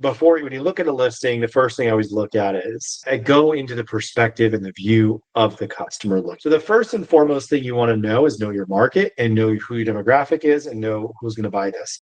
before when you look at a listing, the first thing I always look at is I go into the perspective and the view of the customer look. So the first and foremost thing you want to know is know your market and know who your demographic is and know who's going to buy this.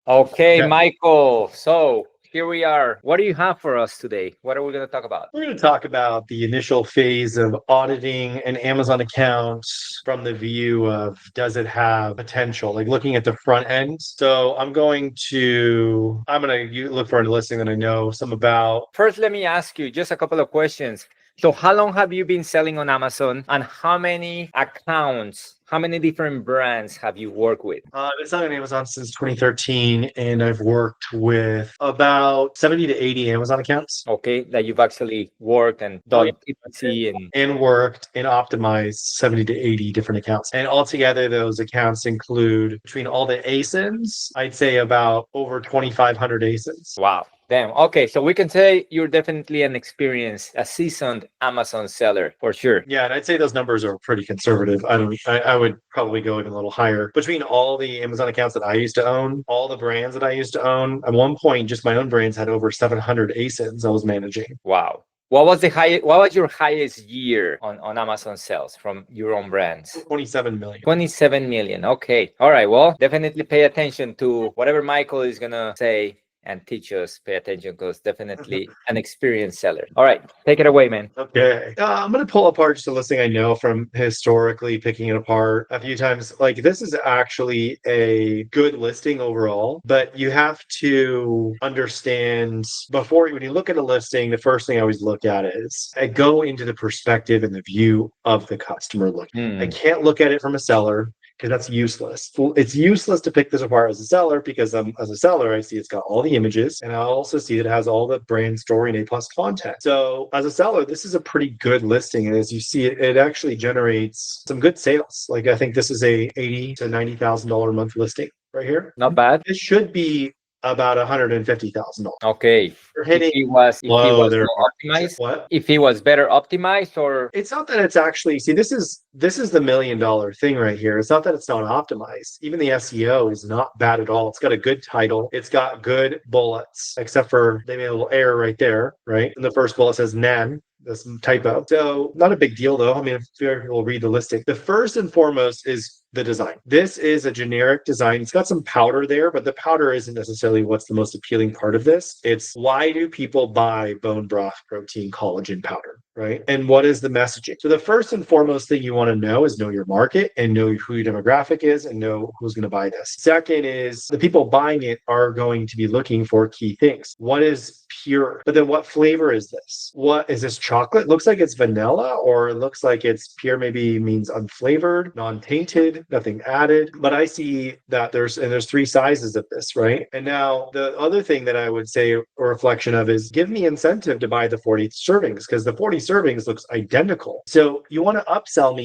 Okay, Okay. Michael. So here we are. What do you have for us today? What are we going to talk about? We're going to talk about the initial phase of auditing an Amazon account from the view of does it have potential, like looking at the front end. So I'm going to look for a listing that I know some about. First, let me ask you just a couple of questions. So how long have you been selling on Amazon, and how many accounts, how many different brands have you worked with? I've been selling on Amazon since 2013, and I've worked with about 70 to 80 Amazon accounts. Okay, that you've actually worked and done PPC And worked and optimized 70 to 80 different accounts. And altogether, those accounts include between all the ASINs, I'd say about over 2,500 ASINs. Wow. Damn. Okay, so we can say you're definitely an experienced, a seasoned Amazon seller for sure. Yeah, and I'd say those numbers are pretty conservative. I would probably go even a little higher. Between all the Amazon accounts that I used to own, all the brands that I used to own, at one point, just my own brands had over 700 ASINs I was managing. Wow. What was your highest year on Amazon sales from your own brands? 27 million. 27 million. Okay. All right. Well, definitely pay attention to whatever Michael is gonna say and teach us. Pay attention, because definitely an experienced seller. All right, take it away, man. Okay. I'm going to pull apart just a listing I know from historically picking it apart a few times. Like, this is actually a good listing overall, but you have to understand before when you look at a listing, the first thing I always look at is I go into the perspective and the view of the customer look. I can't look at it from a seller, because that's useless. It's useless to pick this apart as a seller, because as a seller, I see it's got all the images, and I also see it has all the brand story and A+ content. So as a seller, this is a pretty good listing. And as you see, it actually generates some good sales. Like, I think this is a $80,000 to $90,000 a month listing right here. Not bad. It should be about $150,000. Okay. You're hitting If he was low there. optimized, What? if he was better optimized, or It's not that it's actually, see, this is the $1 million thing right here. It's not that it's not optimized. Even the SEO is not bad at all. It's got a good title. It's got good bullets, except for they made a little error right there, right? And the first bullet says NAN. That's typo. So not a big deal though. I mean, if you'll read the listing. The first and foremost is the design. This is a generic design. It's got some powder there, but the powder isn't necessarily what's the most appealing part of this. It's why do people buy bone broth protein collagen powder, right? And what is the messaging? So the first and foremost thing you want to know is know your market and know who your demographic is and know who's going to buy this. Second is the people buying it are going to be looking for key things. What is pure? But then what flavor is this? What is this chocolate? Looks like it's vanilla, or it looks like it's pure, maybe means unflavored, non-tainted, nothing added. But I see that there's 3 sizes of this, right? And now the other thing that I would say a reflection of is give me incentive to buy the 40 servings, because the 40 servings looks identical. So you want to upsell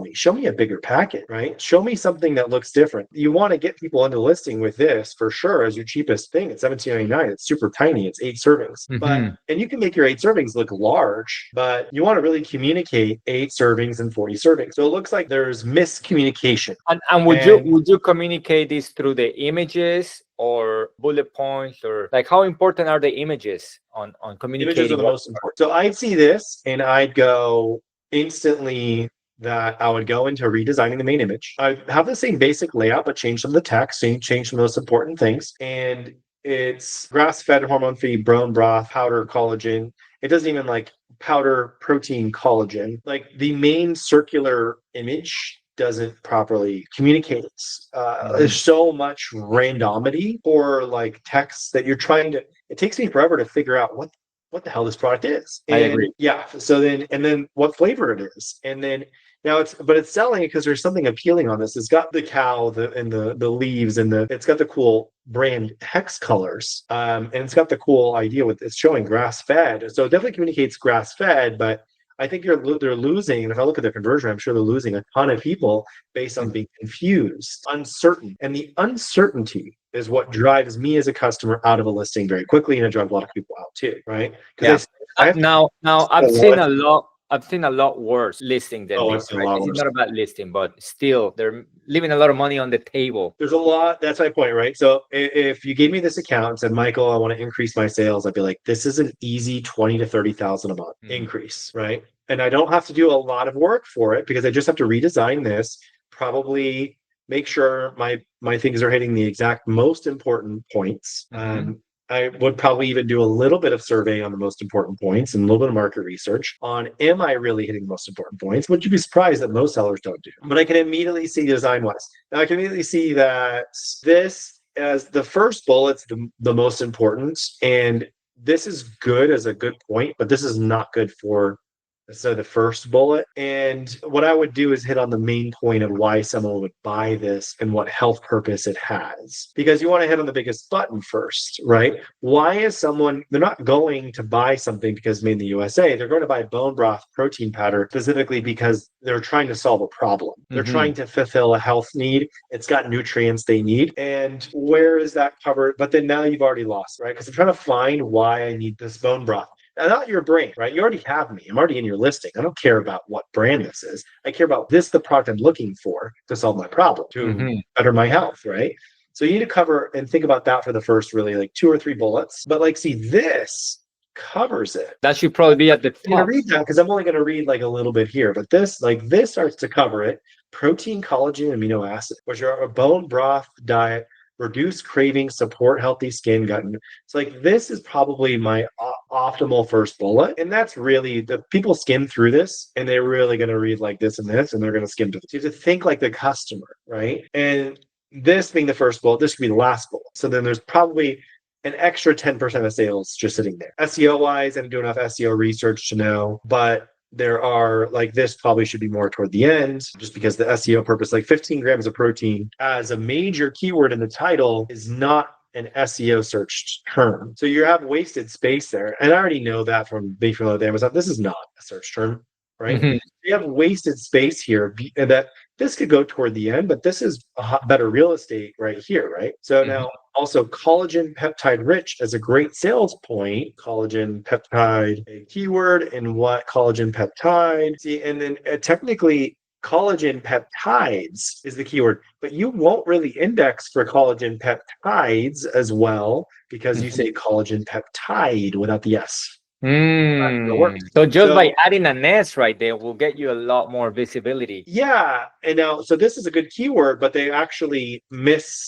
me, show me a bigger packet, right? Show me something that looks different. You want to get people into listing with this for sure as your cheapest thing. It's $17.99. It's super tiny. It's 8 servings. But and you can make your 8 servings look large, but you want to really communicate 8 servings and 40 servings. So it looks like there's miscommunication. And would you communicate this through the images or bullet points, or like how important are the images on communicating? Images are the most important. So I'd see this and I'd go instantly that I would go into redesigning the main image. I have the same basic layout, but change some of the text, change some of the most important things. And it's grass-fed, hormone-free bone broth, powder collagen. It doesn't even like powder protein collagen. Like the main circular image doesn't properly communicate. There's so much randomity or like text that you're trying to, it takes me forever to figure out what the hell this product is. And I agree. Yeah. So then what flavor it is. And then now it's selling because there's something appealing on this. It's got the cow and the leaves and it's got the cool brand hex colors. And it's got the cool idea with it's showing grass fed. So it definitely communicates grass fed, but I think they're losing. And if I look at their conversion, I'm sure they're losing a ton of people based on being confused, uncertain. And the uncertainty is what drives me as a customer out of a listing very quickly, and it drives a lot of people out too, right? Yeah. Because I have Now I've seen a lot. I've seen a lot worse listing than oh, I've this, seen a right? lot This is worse. not about listing, but still, they're leaving a lot of money on the table. There's a lot. That's my point, right? So if you gave me this account and said, Michael, I want to increase my sales, I'd be like, this is an easy 20 to 30,000 a month increase, right? And I don't have to do a lot of work for it because I just have to redesign this, probably make sure my things are hitting the exact most important points. I would probably even do a little bit of survey on the most important points and a little bit of market research on, am I really hitting the most important points? Would you be surprised that most sellers don't do? But I can immediately see design wise. Now I can immediately see that this as the first bullet's the most important. And this is good as a good point, but this is not good for so the first bullet. And what I would do is hit on the main point of why someone would buy this and what health purpose it has. Because you want to hit on the biggest button first, right? Why is someone, they're not going to buy something because it's made in the USA. They're going to buy bone broth protein powder specifically because they're trying to solve a problem. They're trying to fulfill a health need. It's got nutrients they need. And where is that covered? But then now you've already lost, right? Because I'm trying to find why I need this bone broth. Not your brain, right? You already have me. I'm already in your listing. I don't care about what brand this is. I care about this, the product I'm looking for to solve my problem, to better my health, right? So you need to cover and think about that for the first really like 2 or 3 bullets. But like, see, this covers it. That should probably be at the top. I'm going to read that because I'm only going to read like a little bit here. But this starts to cover it. Protein, collagen, amino acid, which are a bone broth diet, reduce cravings, support healthy skin, gut. So like this is probably my optimal first bullet. And that's really the people skim through this and they're really going to read like this and this, and they're going to skim to. So you have to think like the customer, right? And this being the first bullet, this could be the last bullet. So then there's probably an extra 10% of sales just sitting there. SEO wise, I didn't do enough SEO research to know, but there are like this probably should be more toward the end just because the SEO purpose, like 15 grams of protein as a major keyword in the title is not an SEO searched term. So you have wasted space there. And I already know that from being familiar with Amazon. This is not a search term, right? You have wasted space here and that this could go toward the end, but this is a better real estate right here, right? So now also collagen peptide rich as a great sales point. Collagen peptide, a keyword, and what collagen peptide. See, and then technically collagen peptides is the keyword, but you won't really index for collagen peptides as well because you say collagen peptide without the S. So just by adding an S right there will get you a lot more visibility. Yeah. And now, so this is a good keyword, but they actually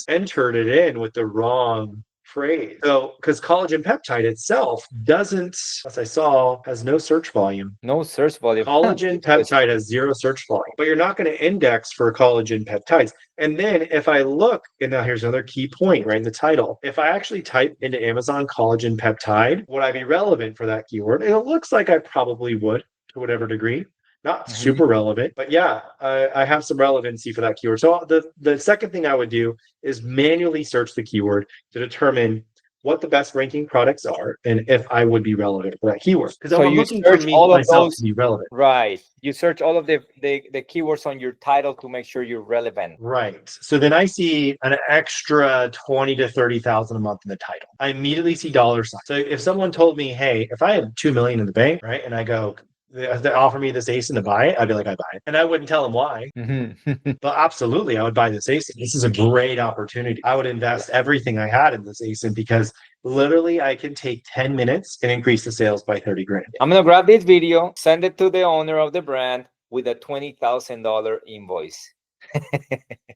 entered it in with the wrong phrase. So, because collagen peptide itself doesn't, as I saw, has no search volume. No search volume. Collagen peptide has 0 search volume, but you're not going to index for collagen peptides. And then if I look, and now here's another key point, right in the title. If I actually type into Amazon collagen peptide, would I be relevant for that keyword? And it looks like I probably would to whatever degree. Not super relevant, but yeah, I have some relevancy for that keyword. So the second thing I would do is manually search the keyword to determine what the best ranking products are and if I would be relevant for that keyword. Because I'm looking for me myself to be relevant. Right. You search all of the keywords on your title to make sure you're relevant. Right. So then I see an extra 20 to 30,000 a month in the title. I immediately see dollar signs. So if someone told me, hey, if I had 2 million in the bank, right, and I go, they offer me this ASIN to buy it, I'd be like, I buy it. And I wouldn't tell them why. But absolutely, I would buy this ASIN. This is a great opportunity. I would invest everything I had in this ASIN because literally I can take 10 minutes and increase the sales by 30 grand. I'm going to grab this video, send it to the owner of the brand with a $20,000 invoice.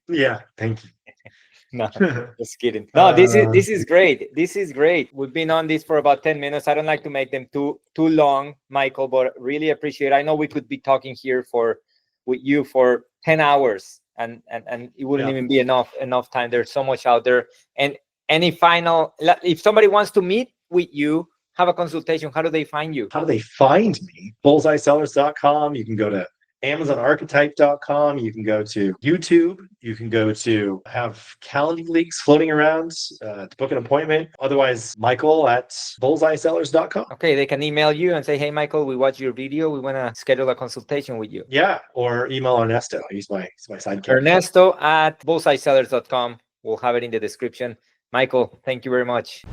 Yeah, thank you. No, just kidding. No, this is great. This is great. We've been on this for about 10 minutes. I don't like to make them too long, Michael, but really appreciate it. I know we could be talking here with you for 10 hours and it wouldn't even be enough time. There's so much out there. And any final, if somebody wants to meet with you, have a consultation, how do they find you? How do they find me? BullseyeSellers.com. You can go to AmazonArchetype.com. You can go to YouTube. You can go to have Calendly links floating around to book an appointment. Otherwise, Michael at bullseyesellers.com. Okay, they can email you and say, hey, Michael, we watched your video. We want to schedule a consultation with you. Yeah, or email Ernesto. He's my sidekick. Ernesto at bullseyesellers.com. We'll have it in the description. Michael, thank you very much.